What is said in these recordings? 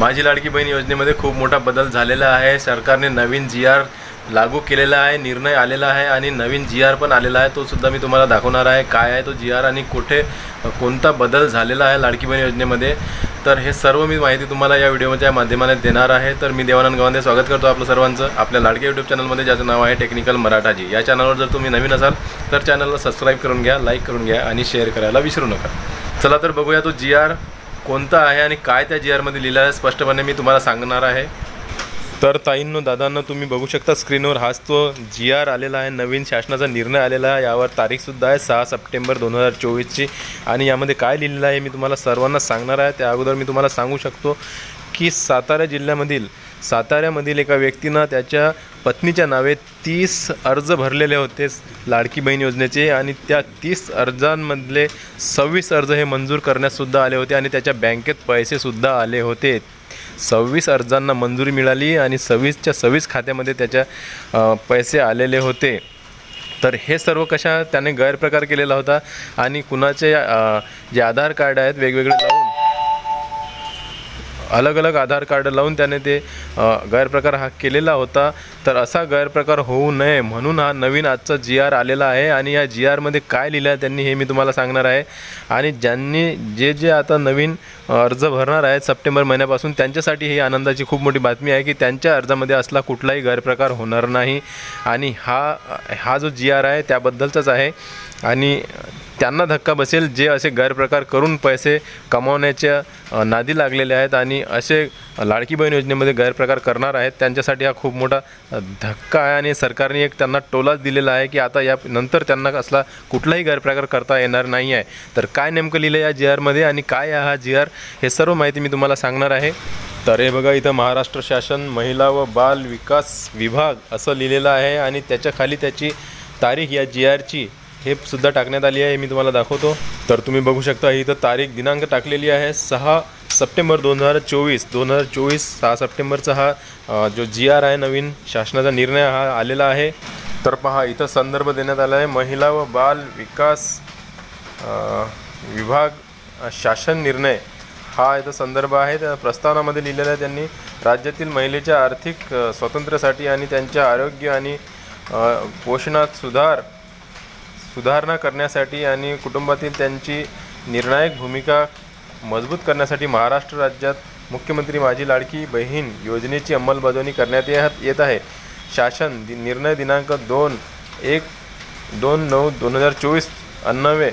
माझी लाडकी बहीण योजनेमध्ये खूप मोठा बदल झालेला आहे। सरकारने नवीन जी.आर. लागू केलेला आहे, निर्णय आलेला आहे आणि नवीन जी.आर. पण आलेला आहे। तो सुद्धा मी तुम्हाला दाखवणार आहे काय आहे तो जी.आर. आणि कुठे कोणता बदल झालेला आहे लाडकी बहीण योजनेमध्ये। तर हे सर्व मी माहिती तुम्हाला या व्हिडिओच्या माध्यमाने देणार आहे। तर मी देवानंद गवंदे स्वागत करतो आपलं सर्वांचं आपल्या लाडकी यूट्यूब चॅनलमध्ये, ज्याचं नाव आहे टेक्निकल मराठाजी। या चॅनलवर जर तुम्ही नवीन असाल तर चॅनलला सबस्क्राईब करून घ्या, लाईक करून घ्या आणि शेअर करायला विसरू नका। चला तर बघूया तो जी.आर. कोणता आहे आणि काय त्या जी.आर.मध्ये लिहिलं आहे, स्पष्टपणे मी तुम्हाला सांगणार आहे। तर ताईंनो, दादांनो, तुम्ही बघू शकता स्क्रीनवर हाच तो जी.आर. आलेला आहे, नवीन शासनाचा निर्णय आलेला आहे। यावर तारीखसुद्धा आहे 6 सप्टेंबर 2024ची आणि यामध्ये काय लिहिलेलं आहे मी तुम्हाला सर्वांना सांगणार आहे। त्या अगोदर मी तुम्हाला सांगू शकतो की साताऱ्यामधील एका व्यक्तीनं त्याच्या पत्नीच्या नावे 30 अर्ज भरलेले होते लाडकी बहीण योजनेचे आणि त्या 30 अर्जांमधले 26 अर्ज हे मंजूर करण्यासुद्धा आले होते आणि त्याच्या बँकेत पैसेसुद्धा आले होते। 26 अर्जांना मंजुरी मिळाली आणि 26च्या 26 खात्यामध्ये त्याच्या पैसे आलेले होते। तर हे सर्व कशा त्याने गैरप्रकार केलेला होता आणि कुणाचे जे आधार कार्ड आहेत वेगवेगळे लावून अलग अलग आधार कार्ड लावून त्याने ते गैरप्रकार हा केलेला होता। तर असा गैरप्रकार होऊ नये म्हणून हा नवीन आजचा जी.आर. आलेला आहे आणि या जी.आर.मध्ये काय लिहिलं आहे त्यांनी हे मी तुम्हाला सांगणार आहे। आणि ज्यांनी जे आता नवीन अर्ज भरणार आहेत सप्टेंबर महिन्यापासून त्यांच्यासाठी ही आनंदाची खूप मोठी बातमी आहे की त्यांच्या अर्जामध्ये असला कुठलाही गैरप्रकार होणार नाही आणि हा जो जी.आर. आहे त्याबद्दलचाच आहे आणि त्यांना धक्का बसेल जे असे गैरप्रकार करून पैसे कमावण्याच्या नादी लागलेले आहेत आणि असे लाडकी बहीण योजनेमध्ये गैरप्रकार करणार आहेत त्यांच्यासाठी हा खूप मोठा धक्का आहे आणि सरकारने एक त्यांना टोलाच दिलेला आहे की आता या नंतर त्यांना असला कुठलाही गैरप्रकार करता येणार नाही आहे। तर काय नेमकं लिहिलं या जी.आर.मध्ये आणि काय आहे हा जी.आर. हे सर्व माहिती मी तुम्हाला सांगणार आहे। तर हे बघा, इथं महाराष्ट्र शासन महिला व बाल विकास विभाग असं लिहिलेलं आहे आणि त्याच्या खाली त्याची तारीख या जी.आर.ची हे सुद्धा टाकण्यात आली आहे, मी तुम्हाला दाखवतो। तर तुम्ही बघू शकता इथं तारीख दिनांक टाकलेली आहे 6 सप्टेंबर 2024 6 सप्टेंबरचा हा जो जी.आर. आहे नवीन शासनाचा निर्णय हा आलेला आहे। तर पहा इथं संदर्भ देण्यात आला आहे महिला व बाल विकास विभाग शासन निर्णय हा इथं संदर्भ आहे। त्या प्रस्तावनामध्ये लिहिलेलं आहे त्यांनी राज्यातील महिलेच्या आर्थिक स्वातंत्र्यासाठी आणि त्यांच्या आरोग्य आणि पोषणात सुधारणा करण्यासाठी आणि कुटुंबातील त्यांची निर्णायक भूमिका मजबूत करण्यासाठी महाराष्ट्र राज्यात मुख्यमंत्री माझी लाडकी बहीण योजनेची अंमलबजावणी करण्यात येत आहे। शासन निर्णय दिनांक 2/1/2024 अन्वये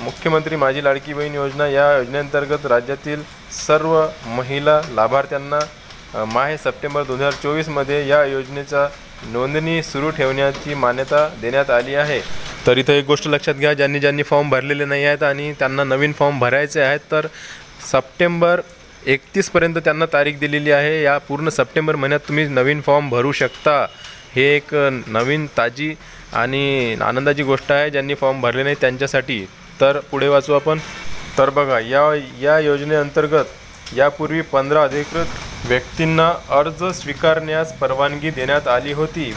मुख्यमंत्री माझी लाडकी बहीण योजना या योजनेअंतर्गत राज्यातील सर्व महिला लाभार्थ्यांना माहे सप्टेंबर 2024मध्ये या योजनेचा नोंदणी सुरू ठेवण्याची मान्यता देण्यात आली आहे। तर इथं एक गोष्ट लक्षात घ्या, ज्यांनी फॉर्म भरलेले नाही आहेत आणि त्यांना नवीन फॉर्म भरायचे आहेत तर सप्टेंबर 31पर्यंत त्यांना तारीख दिलेली आहे। या पूर्ण सप्टेंबर महिन्यात तुम्ही नवीन फॉर्म भरू शकता। हे एक नवीन ताजी आणि आनंदाची गोष्ट आहे ज्यांनी फॉर्म भरले नाही त्यांच्यासाठी। तर पुढे वाचू आपण। तर बघा, या योजनेअंतर्गत यापूर्वी 15 अधिकृत व्यक्तींना अर्ज स्वीकारण्यास परवानगी देण्यात आली होती।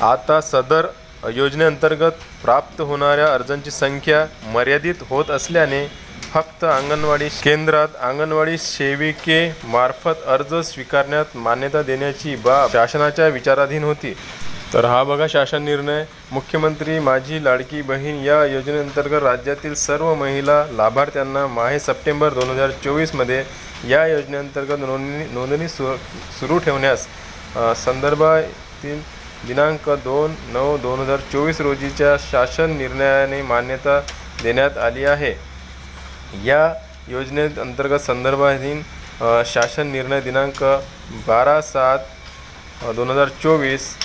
आता सदर योजनेअंतर्गत प्राप्त होणाऱ्या अर्जांची संख्या मर्यादित होत असल्याने फक्त अंगणवाडी केंद्रात अंगणवाडी सेविकेमार्फत अर्ज स्वीकारण्यात मान्यता देण्याची बाब शासनाच्या विचाराधीन होती। तर हा बघा शासन निर्णय, मुख्यमंत्री माझी लाडकी बहीण या योजनेअंतर्गत राज्यातील सर्व महिला लाभार्थ्यांना माहे सप्टेंबर 2024मध्ये या योजनेअंतर्गत नोंदणी सुरू ठेवण्यास संदर्भातील दिनांक 2/9/2024 रोजीच्या शासन निर्णयाने मान्यता देण्यात आली आहे। या योजनेअंतर्गत संदर्भाधीन शासन निर्णय दिनांक 12/7/2024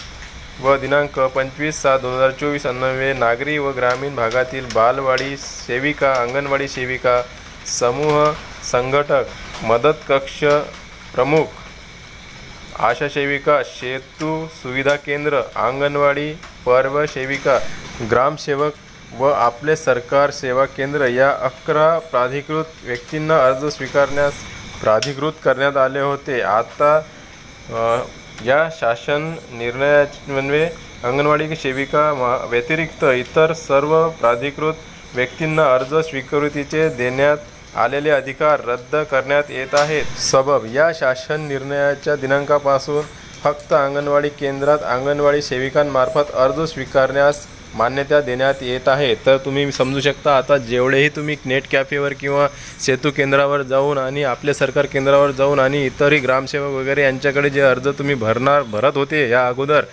व दिनांक 25/7/2024 अन्वये नागरी व ग्रामीण भागातील बालवाडी सेविका, अंगणवाडी सेविका, समूह संघटक, मदत कक्ष प्रमुख, आशा सेविका, सेतू सुविधा केंद्र, अंगणवाडी पर्व सेविका, ग्रामसेवक व आपले सरकार सेवा केंद्र या 11 प्राधिकृत व्यक्तींना अर्ज स्वीकारण्यास प्राधिकृत करण्यात आले होते। आता या शासन निर्णयान्वये अंगणवाडी सेविका व्यतिरिक्त इतर सर्व प्राधिकृत व्यक्तींना अर्ज स्वीकृतीचे देण्यात आलेले अधिकार रद्द करण्यात येत आहेत। सबब या शासन निर्णयाच्या दिनांकापासून फक्त अंगणवाडी केंद्रात अंगणवाडी सेविकांमार्फत अर्ज स्वीकारण्यास मान्यता देण्यात येत आहे। तर तुम्ही समजू शकता, आता जेवढेही तुम्ही नेट कॅफेवर किंवा सेतू केंद्रावर जाऊन आणि आपल्या सरकार केंद्रावर जाऊन आणि इतरही ग्रामसेवक वगैरे यांच्याकडे जे अर्ज तुम्ही भरत होते या अगोदर,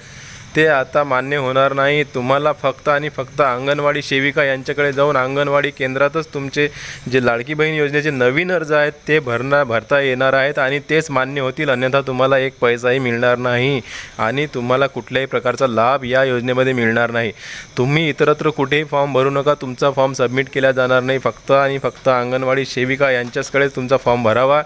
ते आता मान्य होणार नाही। तुम्हाला फक्त आणि फक्त अंगणवाडी सेविका यांच्याकडे जाऊन अंगणवाडी केंद्रातच तुमचे जे लाडकी बहीण योजनेचे नवीन अर्ज आहेत ते भरता येणार आहेत आणि तेच मान्य होतील, अन्यथा तुम्हाला एक पैसाही मिळणार नाही आणि तुम्हाला कुठल्याही प्रकारचा लाभ या योजनेमध्ये मिळणार नाही। तुम्ही इतरत्र कुठेही फॉर्म भरू नका, तुमचा फॉर्म सबमिट केला जाणार नाही। फक्त आणि फक्त अंगणवाडी सेविका यांच्याकडेच तुमचा फॉर्म भरावा,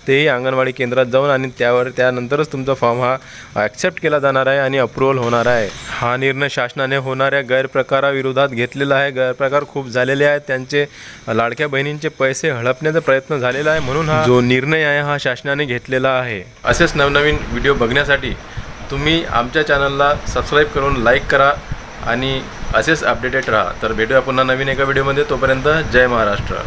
तेही अंगणवाडी केंद्रात जाऊन, आणि त्यानंतरच तुमचा फॉर्म हा ॲक्सेप्ट केला जाणार आहे आणि अप्रूव्हल होणार आहे। हा निर्णय शासनाने होणाऱ्या गैरप्रकाराविरोधात घेतलेला आहे। गैरप्रकार खूप झालेले आहेत, त्यांचे लाडक्या बहिणींचे पैसे हडपण्याचा प्रयत्न झालेला आहे, म्हणून हा जो निर्णय आहे हा शासनाने घेतलेला आहे। असेच नवनवीन व्हिडिओ बघण्यासाठी तुम्ही आमच्या चॅनलला सबस्क्राईब करून लाईक करा आणि असेच अपडेटेड राहा। तर भेटूया पुन्हा नवीन एका व्हिडिओमध्ये, तोपर्यंत जय महाराष्ट्र।